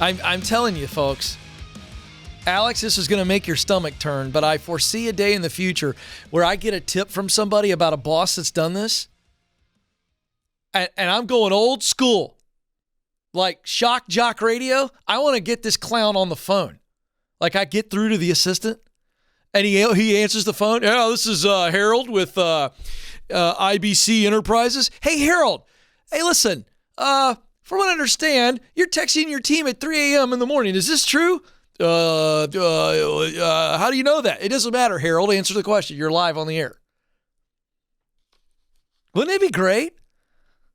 I'm telling you, folks. Alex, this is going to make your stomach turn, but I foresee a day in the future where I get a tip from somebody about a boss that's done this, and I'm going old school, like shock jock radio. I want to get this clown on the phone. Like I get through to the assistant, and he answers the phone. Yeah, this is Harold with IBC Enterprises. Hey, Harold. Hey, listen. From what I understand, you're texting your team at 3 a.m. in the morning. Is this true? How do you know that? It doesn't matter, Harold. Answer the question. You're live on the air. Wouldn't it be great?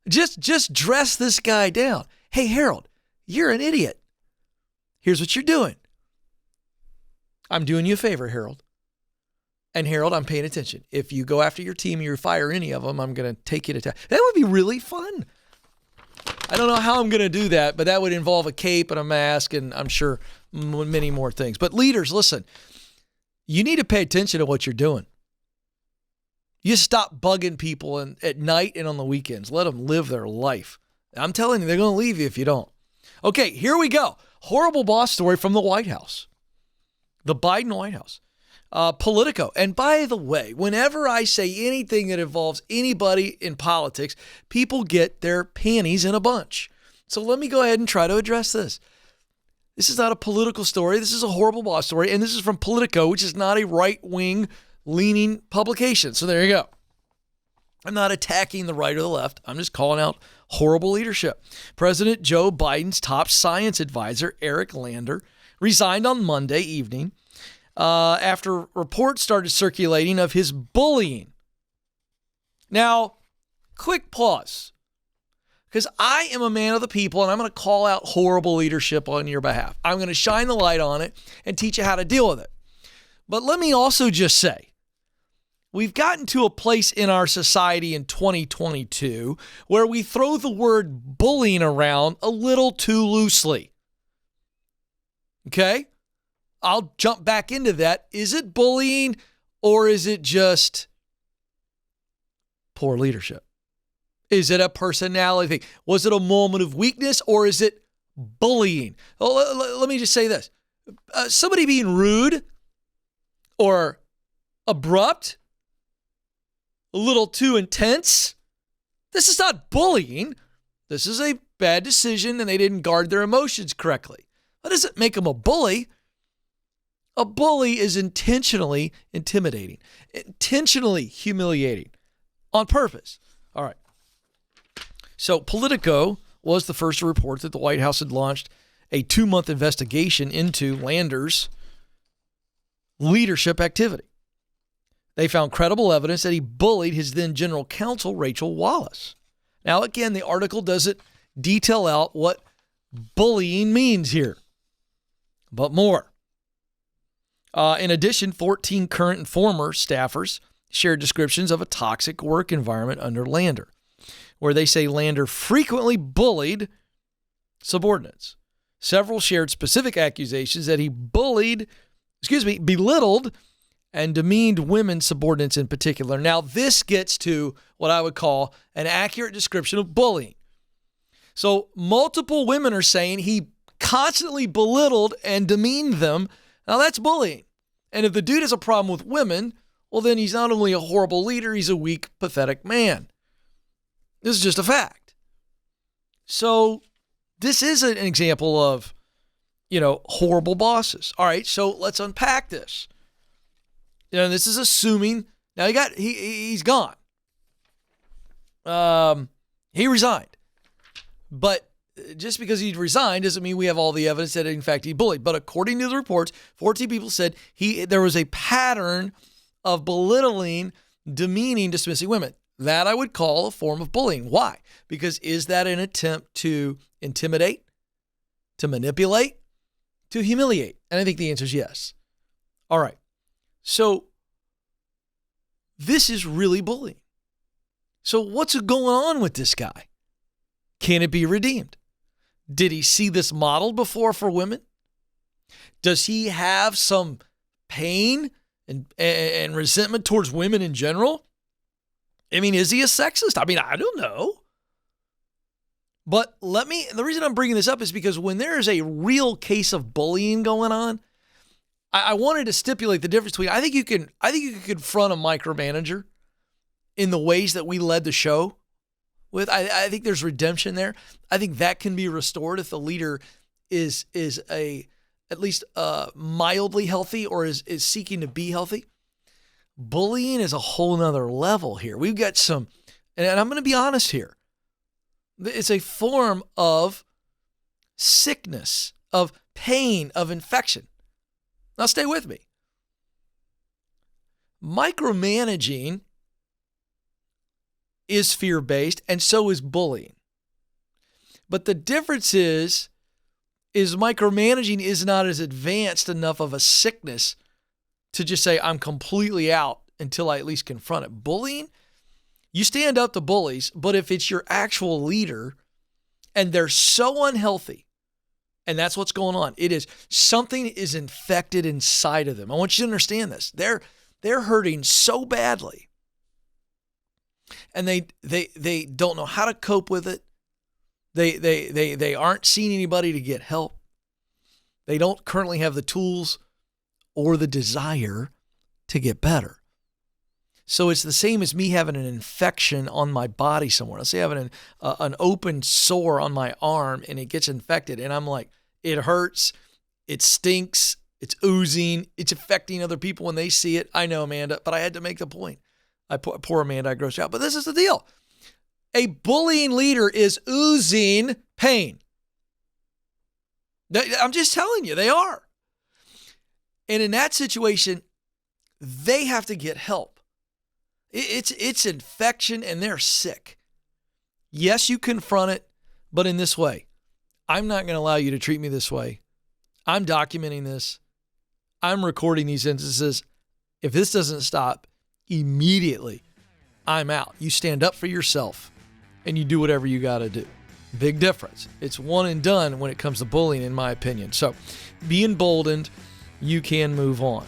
Just dress this guy down. Hey, Harold, you're an idiot. Here's what you're doing. I'm doing you a favor, Harold. And Harold, I'm paying attention. If you go after your team and you fire any of them, I'm going to take you to task. That would be really fun. I don't know how I'm going to do that, but that would involve a cape and a mask and I'm sure many more things. But leaders, listen, you need to pay attention to what you're doing. You stop bugging people at night and on the weekends. Let them live their life. I'm telling you, they're going to leave you if you don't. Okay, here we go. Horrible boss story from the White House. The Biden White House. Politico. And by the way, whenever I say anything that involves anybody in politics, people get their panties in a bunch. So let me go ahead and try to address this. This is not a political story. This is a horrible boss story. And this is from Politico, which is not a right-wing leaning publication. So there you go. I'm not attacking the right or the left. I'm just calling out horrible leadership. President Joe Biden's top science advisor, Eric Lander, resigned on Monday evening after reports started circulating of his bullying. Now, quick pause, because I am a man of the people, and I'm going to call out horrible leadership on your behalf. I'm going to shine the light on it and teach you how to deal with it. But let me also just say, we've gotten to a place in our society in 2022 where we throw the word bullying around a little too loosely. Okay? I'll jump back into that. Is it bullying or is it just poor leadership? Is it a personality thing? Was it a moment of weakness or is it bullying? Oh, let me just say this. Somebody being rude or abrupt, a little too intense, this is not bullying. This is a bad decision and they didn't guard their emotions correctly. That doesn't make them a bully. A bully is intentionally intimidating, intentionally humiliating, on purpose. All right. So Politico was the first to report that the White House had launched a 2-month investigation into Lander's leadership activity. They found credible evidence that he bullied his then general counsel, Rachel Wallace. Now, again, the article doesn't detail out what bullying means here, but more. In addition, 14 current and former staffers shared descriptions of a toxic work environment under Lander, where they say Lander frequently bullied subordinates. Several shared specific accusations that he belittled and demeaned women subordinates in particular. Now, this gets to what I would call an accurate description of bullying. So multiple women are saying he constantly belittled and demeaned them. Now, that's bullying. And if the dude has a problem with women, well, then he's not only a horrible leader, he's a weak, pathetic man. This is just a fact. So this is an example of, horrible bosses. All right, so let's unpack this. This is assuming, now he's gone. He resigned. But just because he resigned doesn't mean we have all the evidence that, in fact, he bullied. But according to the reports, 14 people said there was a pattern of belittling, demeaning, dismissing women. That I would call a form of bullying. Why? Because is that an attempt to intimidate, to manipulate, to humiliate? And I think the answer is yes. All right. So this is really bullying. So what's going on with this guy? Can it be redeemed? Did he see this modeled before for women? Does he have some pain and resentment towards women in general? I mean, is he a sexist? I mean, I don't know. But the reason I'm bringing this up is because when there is a real case of bullying going on, I wanted to stipulate the difference between, I think you can confront a micromanager in the ways that we led the show with. I think there's redemption there. I think that can be restored if the leader is at least mildly healthy or is seeking to be healthy. Bullying is a whole nother level here. We've got some, and I'm going to be honest here. It's a form of sickness, of pain, of infection. Now stay with me. Micromanaging is fear-based, and so is bullying. But the difference is micromanaging is not as advanced enough of a sickness to just say, I'm completely out until I at least confront it. Bullying, you stand up to bullies, but if it's your actual leader and they're so unhealthy, and that's what's going on, it is something is infected inside of them. I want you to understand this. They're hurting so badly, and they don't know how to cope with it. They aren't seeing anybody to get help. They don't currently have the tools or the desire to get better. So it's the same as me having an infection on my body somewhere. Let's say I have an open sore on my arm and it gets infected, and I'm like, it hurts, it stinks, it's oozing, it's affecting other people when they see it. I know, Amanda, but I had to make the point. Poor Amanda, I grossed out. But this is the deal. A bullying leader is oozing pain. I'm just telling you, they are. And in that situation, they have to get help. It's infection and they're sick. Yes, you confront it, but in this way. I'm not going to allow you to treat me this way. I'm documenting this. I'm recording these instances. If this doesn't stop, immediately, I'm out. You stand up for yourself and you do whatever you got to do. Big difference. It's one and done when it comes to bullying, in my opinion. So be emboldened. You can move on.